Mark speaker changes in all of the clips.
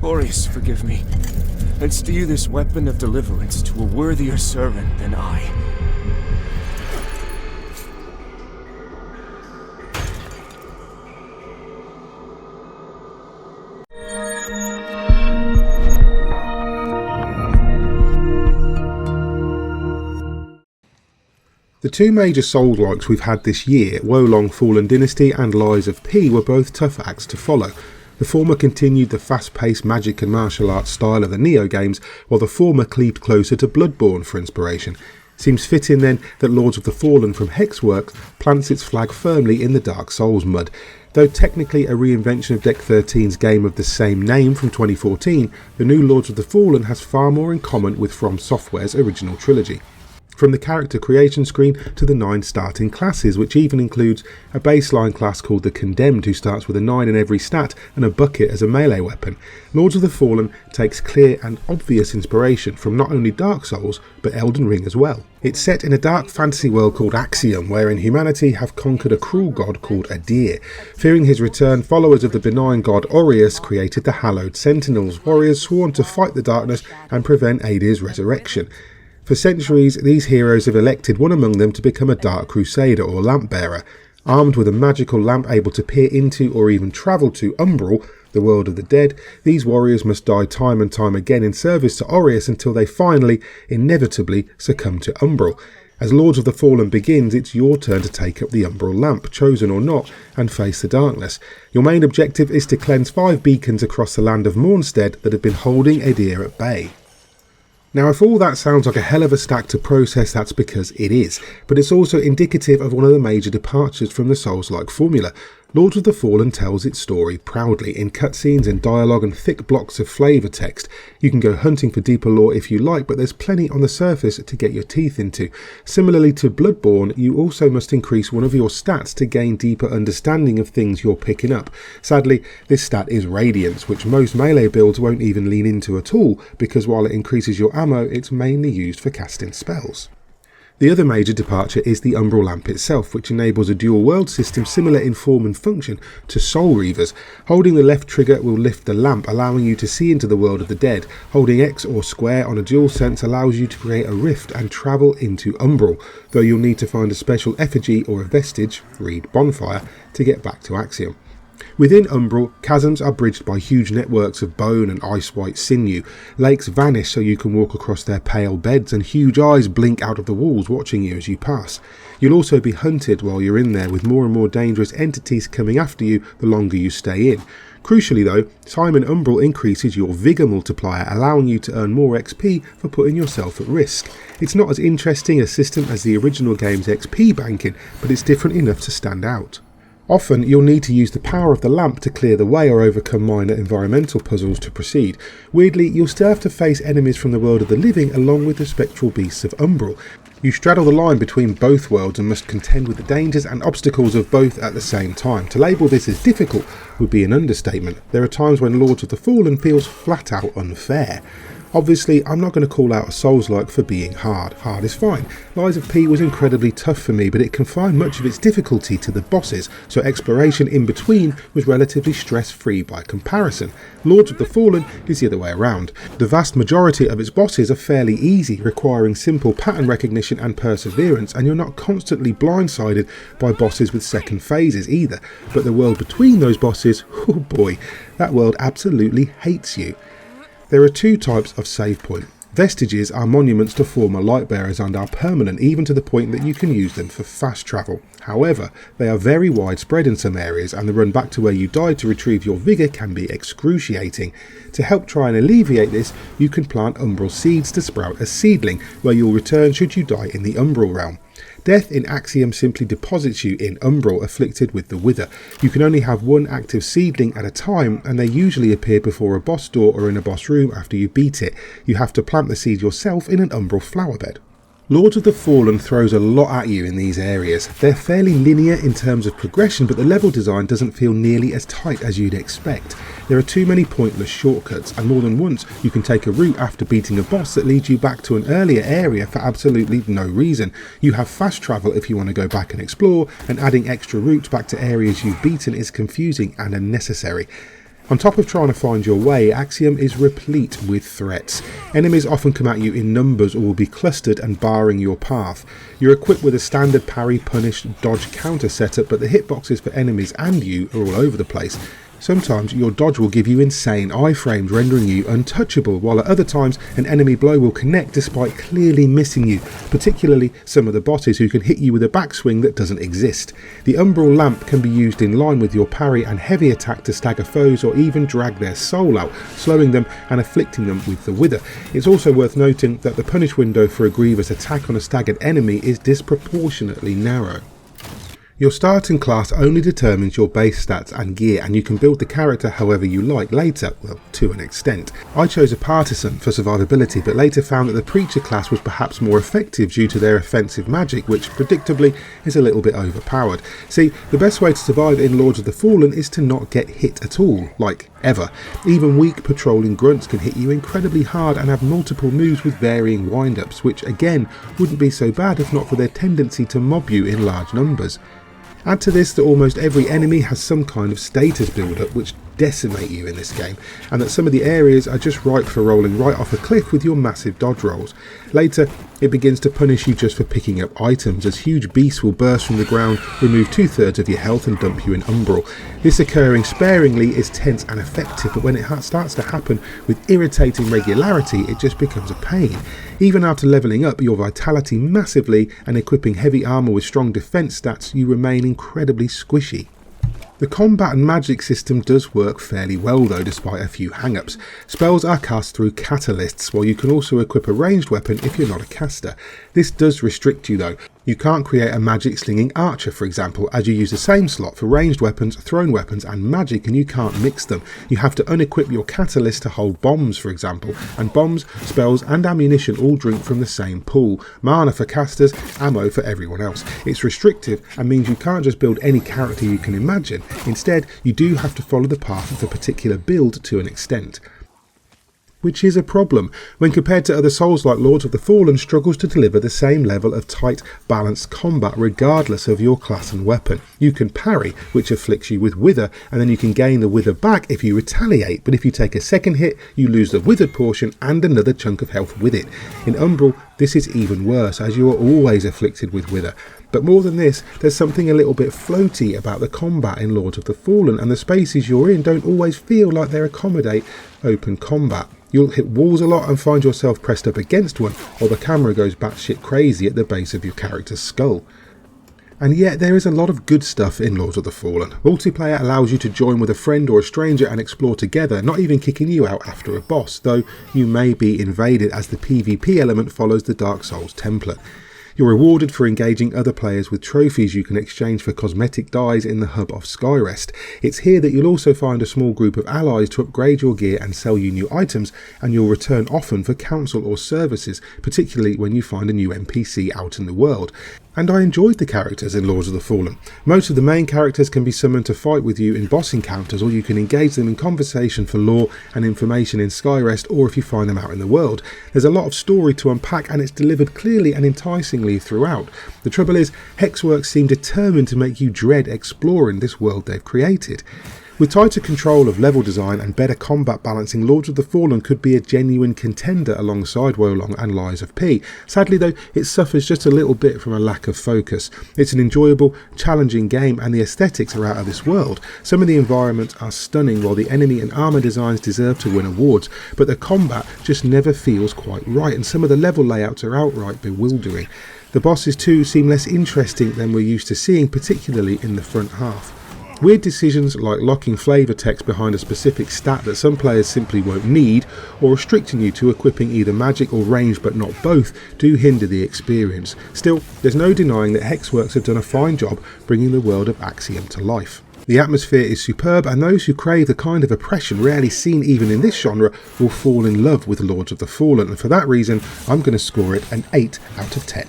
Speaker 1: Aureus, forgive me. And steer this weapon of deliverance to a worthier servant than I.
Speaker 2: The two major Soulslikes we've had this year, Wolong Fallen Dynasty and Lies of P, were both tough acts to follow. The former continued the fast-paced magic and martial arts style of the Nioh games, while the former cleaved closer to Bloodborne for inspiration. Seems fitting then that Lords of the Fallen from Hexworks plants its flag firmly in the Dark Souls mud. Though technically a reinvention of Deck 13's game of the same name from 2014, the new Lords of the Fallen has far more in common with From Software's original trilogy. From the character creation screen to the 9 starting classes, which even includes a baseline class called the Condemned, who starts with a 9 in every stat and a bucket as a melee weapon. Lords of the Fallen takes clear and obvious inspiration from not only Dark Souls, but Elden Ring as well. It's set in a dark fantasy world called Axiom, wherein humanity have conquered a cruel god called Adir. Fearing his return, followers of the benign god Aureus created the Hallowed Sentinels, warriors sworn to fight the darkness and prevent Adir's resurrection. For centuries, these heroes have elected one among them to become a Dark Crusader or Lamp Bearer. Armed with a magical lamp able to peer into or even travel to Umbral, the world of the dead, these warriors must die time and time again in service to Aureus until they finally, inevitably, succumb to Umbral. As Lords of the Fallen begins, it's your turn to take up the Umbral lamp, chosen or not, and face the darkness. Your main objective is to cleanse 5 beacons across the land of Mornstead that have been holding Adir at bay. Now, if all that sounds like a hell of a stack to process, that's because it is, but it's also indicative of one of the major departures from the Souls-like formula. Lords of the Fallen tells its story proudly, in cutscenes and dialogue and thick blocks of flavour text. You can go hunting for deeper lore if you like, but there's plenty on the surface to get your teeth into. Similarly to Bloodborne, you also must increase one of your stats to gain deeper understanding of things you're picking up. Sadly, this stat is Radiance, which most melee builds won't even lean into at all, because while it increases your ammo, it's mainly used for casting spells. The other major departure is the Umbral Lamp itself, which enables a dual world system similar in form and function to Soul Reavers. Holding the left trigger will lift the lamp, allowing you to see into the world of the dead. Holding X or square on a dual sense allows you to create a rift and travel into Umbral, though you'll need to find a special effigy or a vestige, read Bonfire, to get back to Axiom. Within Umbral, chasms are bridged by huge networks of bone and ice-white sinew. Lakes vanish so you can walk across their pale beds, and huge eyes blink out of the walls watching you as you pass. You'll also be hunted while you're in there, with more and more dangerous entities coming after you the longer you stay in. Crucially though, time in Umbral increases your vigour multiplier, allowing you to earn more XP for putting yourself at risk. It's not as interesting a system as the original game's XP banking, but it's different enough to stand out. Often you'll need to use the power of the lamp to clear the way or overcome minor environmental puzzles to proceed. Weirdly, you'll still have to face enemies from the world of the living along with the spectral beasts of Umbral. You straddle the line between both worlds and must contend with the dangers and obstacles of both at the same time. To label this as difficult would be an understatement. There are times when Lords of the Fallen feels flat out unfair. Obviously, I'm not going to call out a Souls-like for being hard. Hard is fine. Lies of P was incredibly tough for me, but it confined much of its difficulty to the bosses, so exploration in between was relatively stress-free by comparison. Lords of the Fallen is the other way around. The vast majority of its bosses are fairly easy, requiring simple pattern recognition and perseverance, and you're not constantly blindsided by bosses with second phases either. But the world between those bosses, oh boy, that world absolutely hates you. There are 2 types of save point. Vestiges are monuments to former Lightbearers and are permanent, even to the point that you can use them for fast travel. However, they are very widespread in some areas, and the run back to where you died to retrieve your vigour can be excruciating. To help try and alleviate this, you can plant Umbral seeds to sprout a seedling, where you'll return should you die in the Umbral realm. Death in Axiom simply deposits you in Umbral afflicted with the Wither. You can only have 1 active seedling at a time, and they usually appear before a boss door or in a boss room after you beat it. You have to plant the seed yourself in an Umbral flower bed. Lords of the Fallen throws a lot at you in these areas. They're fairly linear in terms of progression, but the level design doesn't feel nearly as tight as you'd expect. There are too many pointless shortcuts, and more than once you can take a route after beating a boss that leads you back to an earlier area for absolutely no reason. You have fast travel if you want to go back and explore, and adding extra routes back to areas you've beaten is confusing and unnecessary. On top of trying to find your way, Axiom is replete with threats. Enemies often come at you in numbers or will be clustered and barring your path. You're equipped with a standard parry, punish, dodge, counter setup, but the hitboxes for enemies and you are all over the place. Sometimes your dodge will give you insane iframes, rendering you untouchable, while at other times an enemy blow will connect despite clearly missing you, particularly some of the bosses who can hit you with a backswing that doesn't exist. The Umbral Lamp can be used in line with your parry and heavy attack to stagger foes or even drag their soul out, slowing them and afflicting them with the Wither. It's also worth noting that the punish window for a grievous attack on a staggered enemy is disproportionately narrow. Your starting class only determines your base stats and gear, and you can build the character however you like later, well, to an extent. I chose a partisan for survivability, but later found that the preacher class was perhaps more effective due to their offensive magic, which predictably is a little bit overpowered. See, the best way to survive in Lords of the Fallen is to not get hit at all, like ever. Even weak patrolling grunts can hit you incredibly hard and have multiple moves with varying wind-ups, which again wouldn't be so bad if not for their tendency to mob you in large numbers. Add to this that almost every enemy has some kind of status build-up which decimate you in this game, and that some of the areas are just ripe for rolling right off a cliff with your massive dodge rolls. Later, it begins to punish you just for picking up items, as huge beasts will burst from the ground, remove 2/3 of your health and dump you in Umbral. This occurring sparingly is tense and effective, but when it starts to happen with irritating regularity, it just becomes a pain. Even after levelling up your vitality massively and equipping heavy armour with strong defence stats, you remain incredibly squishy. The combat and magic system does work fairly well though, despite a few hang-ups. Spells are cast through catalysts, while you can also equip a ranged weapon if you're not a caster. This does restrict you though. You can't create a magic slinging archer, for example, as you use the same slot for ranged weapons, thrown weapons and magic, and you can't mix them. You have to unequip your catalyst to hold bombs, for example, and bombs, spells and ammunition all drink from the same pool. Mana for casters, ammo for everyone else. It's restrictive and means you can't just build any character you can imagine. Instead, you do have to follow the path of the particular build to an extent. Which is a problem. When compared to other Souls like Lords of the Fallen struggles to deliver the same level of tight, balanced combat regardless of your class and weapon. You can parry, which afflicts you with Wither, and then you can gain the Wither back if you retaliate, but if you take a second hit, you lose the withered portion and another chunk of health with it. In Umbral, this is even worse, as you are always afflicted with Wither. But more than this, there's something a little bit floaty about the combat in Lords of the Fallen, and the spaces you're in don't always feel like they accommodate open combat. You'll hit walls a lot and find yourself pressed up against one, or the camera goes batshit crazy at the base of your character's skull. And yet there is a lot of good stuff in Lords of the Fallen. Multiplayer allows you to join with a friend or a stranger and explore together, not even kicking you out after a boss, though you may be invaded as the PvP element follows the Dark Souls template. You're rewarded for engaging other players with trophies you can exchange for cosmetic dyes in the hub of Skyrest. It's here that you'll also find a small group of allies to upgrade your gear and sell you new items, and you'll return often for counsel or services, particularly when you find a new NPC out in the world. And I enjoyed the characters in Lords of the Fallen. Most of the main characters can be summoned to fight with you in boss encounters, or you can engage them in conversation for lore and information in Skyrest, or if you find them out in the world. There's a lot of story to unpack, and it's delivered clearly and enticingly throughout. The trouble is, Hexworks seem determined to make you dread exploring this world they've created. With tighter control of level design and better combat balancing, Lords of the Fallen could be a genuine contender alongside Wolong and Lies of P. Sadly though, it suffers just a little bit from a lack of focus. It's an enjoyable, challenging game, and the aesthetics are out of this world. Some of the environments are stunning, while the enemy and armour designs deserve to win awards, but the combat just never feels quite right, and some of the level layouts are outright bewildering. The bosses too seem less interesting than we're used to seeing, particularly in the front half. Weird decisions like locking flavour text behind a specific stat that some players simply won't need, or restricting you to equipping either magic or range but not both, do hinder the experience. Still, there's no denying that Hexworks have done a fine job bringing the world of Axiom to life. The atmosphere is superb, and those who crave the kind of oppression rarely seen even in this genre will fall in love with Lords of the Fallen, and for that reason I'm going to score it an 8 out of 10.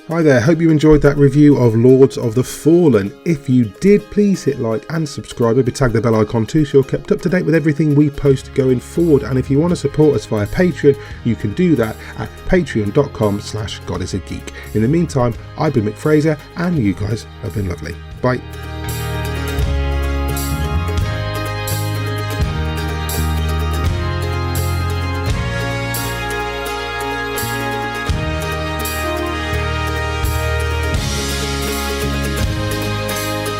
Speaker 2: Hi there, hope you enjoyed that review of Lords of the Fallen. If you did, please hit like and subscribe, maybe tag the bell icon too so you're kept up to date with everything we post going forward. And if you want to support us via Patreon, you can do that at patreon.com/godisageek. In the meantime, I've been Mick Fraser and you guys have been lovely. Bye.